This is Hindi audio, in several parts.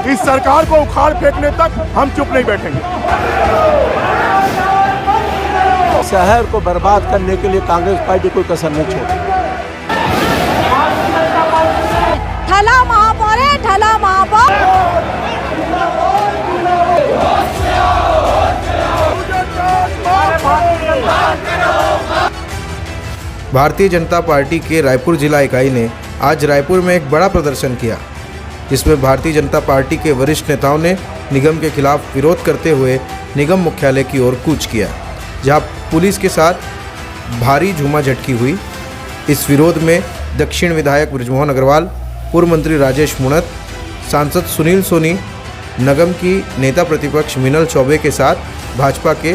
इस सरकार को उखाड़ फेंकने तक हम चुप नहीं बैठेंगे। शहर को बर्बाद करने के लिए कांग्रेस पार्टी कोई कसर नहीं छोड़ी। ठला महापौर है, ठला महापौर। भारतीय जनता पार्टी के रायपुर जिला इकाई ने आज रायपुर में एक बड़ा प्रदर्शन किया, जिसमें भारतीय जनता पार्टी के वरिष्ठ नेताओं ने निगम के खिलाफ विरोध करते हुए निगम मुख्यालय की ओर कूच किया, जहां पुलिस के साथ भारी झूमाझटकी हुई। इस विरोध में दक्षिण विधायक बृजमोहन अग्रवाल, पूर्व मंत्री राजेश मुणत, सांसद सुनील सोनी, निगम की नेता प्रतिपक्ष मीनल चौबे के साथ भाजपा के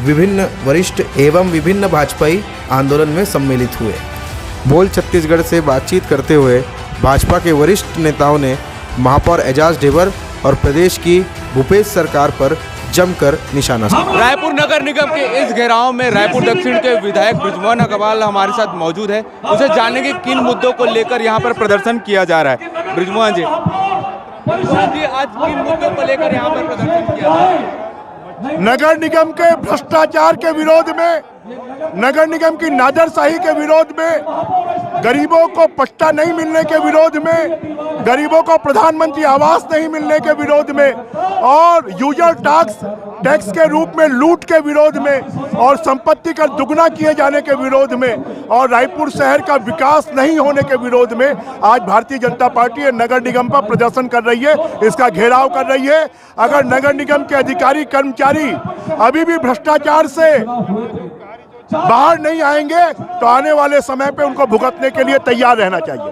विभिन्न वरिष्ठ एवं विभिन्न भाजपाई आंदोलन में सम्मिलित हुए। बोल छत्तीसगढ़ से बातचीत करते हुए भाजपा के वरिष्ठ नेताओं ने महापौर एजाज ढेबर और प्रदेश की भूपेश सरकार पर जमकर निशाना साधा। रायपुर नगर निगम के इस घेराव में रायपुर दक्षिण के विधायक बृजमोहन अग्रवाल हमारे साथ मौजूद है। उसे जानने के किन मुद्दों को लेकर यहाँ पर प्रदर्शन किया जा रहा है। बृजमोहन जी, आज किन मुद्दों को लेकर यहाँ पर प्रदर्शन किया जा रहा है? नगर निगम के भ्रष्टाचार के विरोध में, नगर निगम की नादरशाही के विरोध में, गरीबों को पट्टा नहीं मिलने के विरोध में, गरीबों को प्रधानमंत्री आवास नहीं मिलने के विरोध में, और यूजर टैक्स के रूप में लूट के विरोध में, और संपत्ति कर दुगना किए जाने के विरोध में, और रायपुर शहर का विकास नहीं होने के विरोध में आज भारतीय जनता पार्टी नगर निगम पर प्रदर्शन कर रही है, इसका घेराव कर रही है। अगर नगर निगम के अधिकारी कर्मचारी अभी भी भ्रष्टाचार से बाहर नहीं आएंगे तो आने वाले समय पे उनको भुगतने के लिए तैयार रहना चाहिए।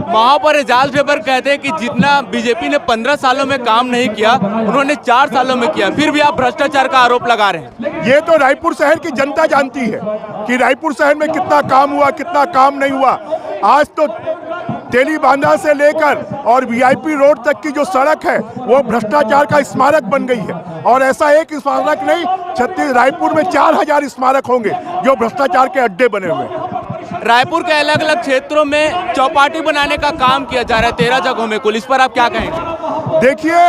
महापौर एजाज ढेबर कहते हैं कि जितना बीजेपी ने 15 सालों में काम नहीं किया, उन्होंने 4 सालों में किया, फिर भी आप भ्रष्टाचार का आरोप लगा रहे हैं। ये तो रायपुर शहर की जनता जानती है कि रायपुर शहर में कितना काम हुआ, कितना काम नहीं हुआ। आज तो तेली बांधा से लेकर और वीआईपी रोड तक की जो सड़क है वो भ्रष्टाचार का स्मारक बन गई है, और ऐसा एक स्मारक नहीं, रायपुर में 4000 स्मारक होंगे जो भ्रष्टाचार के अड्डे बने हुए हैं। रायपुर के अलग अलग क्षेत्रों में चौपाटी बनाने का काम किया जा रहा है 13 जगहों में। इस पर आप क्या कहेंगे? देखिए,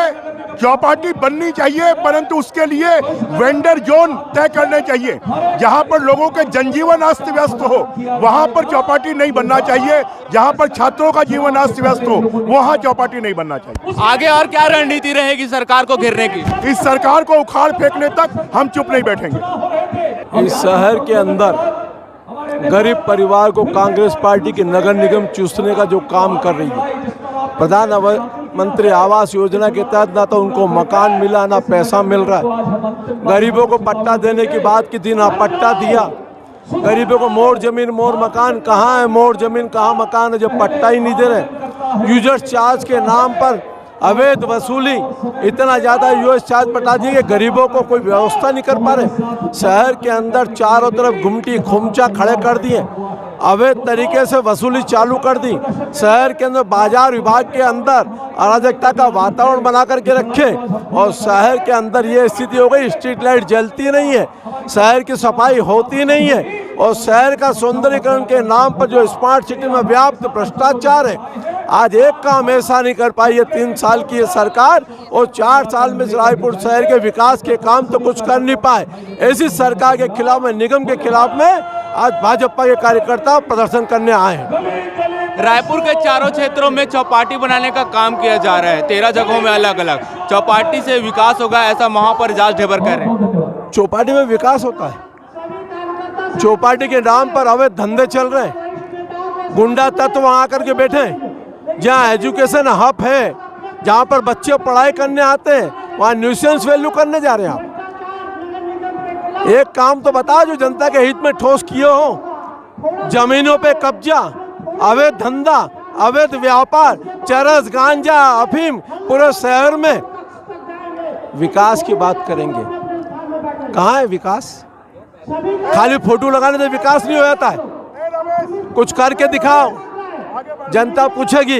चौपाटी बननी चाहिए, परंतु उसके लिए वेंडर जोन तय करने चाहिए। जहां पर लोगों के जनजीवन अस्त व्यस्त हो वहां पर चौपाटी नहीं बनना चाहिए। जहां पर छात्रों का जीवन अस्त व्यस्त हो वहां चौपाटी नहीं बनना चाहिए। आगे और क्या रणनीति रहेगी सरकार को घेरने की? इस सरकार को उखाड़ फेंकने तक हम चुप नहीं बैठेंगे। इस शहर के अंदर गरीब परिवार को कांग्रेस पार्टी के नगर निगम चूसने का जो काम कर रही है, प्रधानमंत्री आवास योजना के तहत ना तो उनको मकान मिला, ना पैसा मिल रहा है। गरीबों को पट्टा देने की बात की थी, ना पट्टा दिया। गरीबों को मोड़ जमीन मोड़ मकान कहाँ है, मोड़ जमीन कहाँ मकान है, जब पट्टा ही नहीं दे रहे। यूजर चार्ज के नाम पर अवैध वसूली, इतना ज़्यादा यूएस चार्ज पटा दिए कि गरीबों को कोई व्यवस्था नहीं कर पा रहे। शहर के अंदर चारों तरफ घुमटी खुमचा खड़े कर दिए, अवैध तरीके से वसूली चालू कर दी। शहर के अंदर बाजार विभाग के अंदर अराजकता का वातावरण बना करके रखे, और शहर के अंदर ये स्थिति हो गई, स्ट्रीट लाइट जलती नहीं है, शहर की सफाई होती नहीं है, और शहर का सौंदर्यीकरण के नाम पर जो स्मार्ट सिटी में व्याप्त भ्रष्टाचार है, आज एक काम ऐसा नहीं कर पाई है 3 साल की सरकार, और 4 साल में रायपुर शहर के विकास के काम तो कुछ कर नहीं पाए। ऐसी सरकार के खिलाफ में, निगम के खिलाफ में आज भाजपा के कार्यकर्ता प्रदर्शन करने आए हैं। रायपुर के चारों क्षेत्रों में चौपाटी बनाने का काम किया जा रहा है 13 जगहों में अलग अलग। चौपाटी से विकास होगा, ऐसा महापौर एजाज ढेबर कह रहे हैं। चौपाटी में विकास होता है? चौपाटी के नाम पर अवैध धंधे चल रहे हैं, गुंडा तत्व वहाँ आकर के बैठे हैं। जहाँ एजुकेशन हब है, जहाँ पर बच्चे पढ़ाई करने आते हैं, वहाँ न्यूसेंस वैल्यू करने जा रहे हैं आप। एक काम तो बता जो जनता के हित में ठोस किए हो। जमीनों पे कब्जा, अवैध धंधा, अवैध व्यापार, चरस, गांजा, अफीम, पूरे शहर में। विकास की बात करेंगे, कहाँ है विकास? खाली फोटो लगाने से विकास नहीं हो जाता है, कुछ करके दिखाओ, जनता पूछेगी।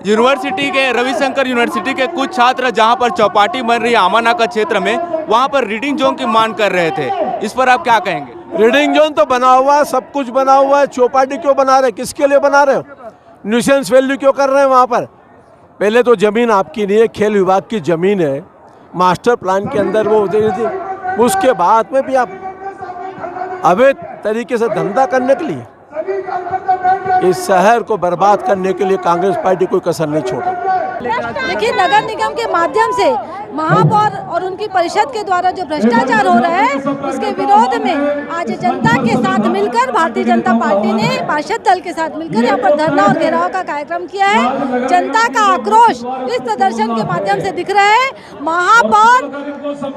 यूनिवर्सिटी के, रविशंकर यूनिवर्सिटी के कुछ छात्र जहां पर चौपाटी बन रही है आमाना का क्षेत्र में, वहां पर रीडिंग जोन की मांग कर रहे थे। इस पर आप क्या कहेंगे? रीडिंग जोन तो बना हुआ है, सब कुछ बना हुआ है, चौपाटी क्यों बना रहे? किसके लिए बना रहे हो? न्यूसेंस वैल्यू क्यों कर रहे हैं वहां पर? पहले तो ज़मीन आपकी नहीं है, खेल विभाग की ज़मीन है, मास्टर प्लान के अंदर वो दे दी। उसके बाद में भी आप अवैध तरीके से धंधा करने के लिए, इस शहर को बर्बाद करने के लिए कांग्रेस पार्टी कोई कसर नहीं छोड़ेगी। देखिए, नगर निगम के माध्यम से महापौर और उनकी परिषद के द्वारा जो भ्रष्टाचार हो रहा है, उसके विरोध में आज जनता के साथ मिलकर भारतीय जनता पार्टी ने पार्षद दल के साथ मिलकर यहाँ पर धरना और घेराव का कार्यक्रम किया है। जनता का आक्रोश इस प्रदर्शन के माध्यम से दिख रहा है। महापौर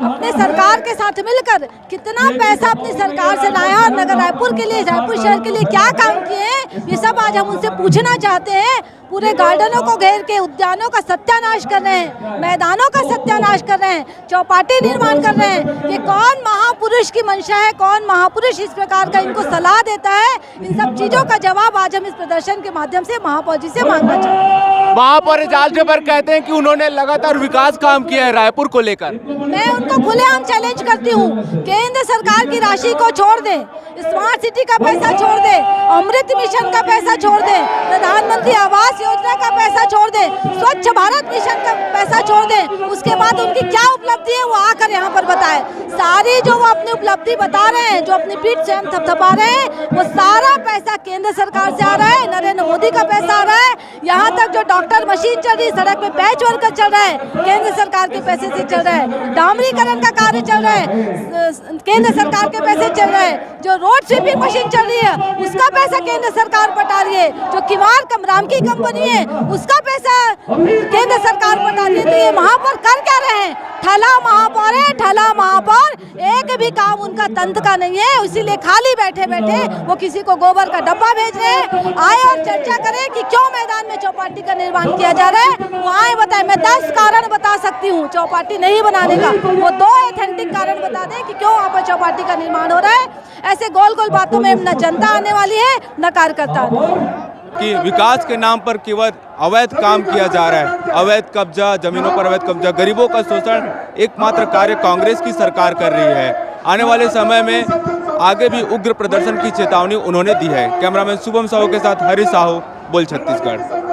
अपने सरकार के साथ मिलकर कितना पैसा अपनी सरकार से लाया और नगर रायपुर के लिए, रायपुर शहर के लिए क्या काम किए, ये सब आज हम उनसे पूछना चाहते हैं। पूरे गार्डनों को घेर के उद्यानों का सत्यानाश कर रहे हैं, मैदानों का सत्यानाश कर रहे हैं, चौपाटी निर्माण कर रहे हैं। ये कौन महापुरुष की मंशा है, कौन महापुरुष इस प्रकार का इनको सलाह देता है? इन सब चीजों का जवाब आज हम इस प्रदर्शन के माध्यम से महापौर जी से मांगना चाहते हैं। महापौर एजाज ढेबर कहते हैं कि उन्होंने लगातार विकास काम किया है रायपुर को लेकर। मैं उनको खुलेआम चैलेंज करती हूँ, केंद्र सरकार की राशि को छोड़ दे, स्मार्ट सिटी का पैसा छोड़ दे, अमृत मिशन का पैसा छोड़ दे, प्रधानमंत्री आवास योजना का पैसा छोड़ दे, स्वच्छ भारत मिशन का पैसा छोड़ दे, उसके बाद उनकी क्या उपलब्धि है वो आकर यहाँ पर बताए। सारी जो वो अपनी उपलब्धि बता रहे हैं, जो अपनी पीठ से हम थपथपा रहे हैं, वो सारा पैसा केंद्र सरकार से आ रहा है, नरेंद्र मोदी का पैसा आ रहा है। यहाँ तक जो डॉक्टर मशीन चल रही है, सड़क पे पैच वर्कर चल रहा है, केंद्र सरकार के पैसे से चल रहा है। डामरीकरण का कार्य चल रहा है, केंद्र सरकार के पैसे चल रहा है। जो रोड स्वीपिंग मशीन चल रही है, उसका पैसा केंद्र सरकार बता रही है। जो किवाड़ राम की कंपनी है, उसका पैसा केंद्र सरकार बता रही है। तो ये महापौर कर क्या रहे हैं? ठला महापौर है, ठला महापौर। एक भी काम उनका तंत्र का नहीं है, इसीलिए खाली बैठे बैठे वो किसी को गोबर का डब्बा भेज रहे हैं। आए और चर्चा करें कि क्यों मैदान में चौपाटी का निर्माण किया जा रहा है। वो आए बताए, मैं 10 कारण बता सकती हूँ चौपाटी नहीं बनाने का। वो 2 ऑथेंटिक कारण बता दें कि क्यों वहाँ पर चौपाटी का निर्माण हो रहा है। ऐसे गोल गोल बातों में न जनता आने वाली है, न कार्यकर्ता आने वाले हैं। कि विकास के नाम पर केवल अवैध काम किया जा रहा है, अवैध कब्जा, जमीनों पर अवैध कब्जा, गरीबों का शोषण एकमात्र कार्य कांग्रेस की सरकार कर रही है। आने वाले समय में आगे भी उग्र प्रदर्शन की चेतावनी उन्होंने दी है। कैमरामैन शुभम साहू के साथ हरीश साहू, बोल छत्तीसगढ़।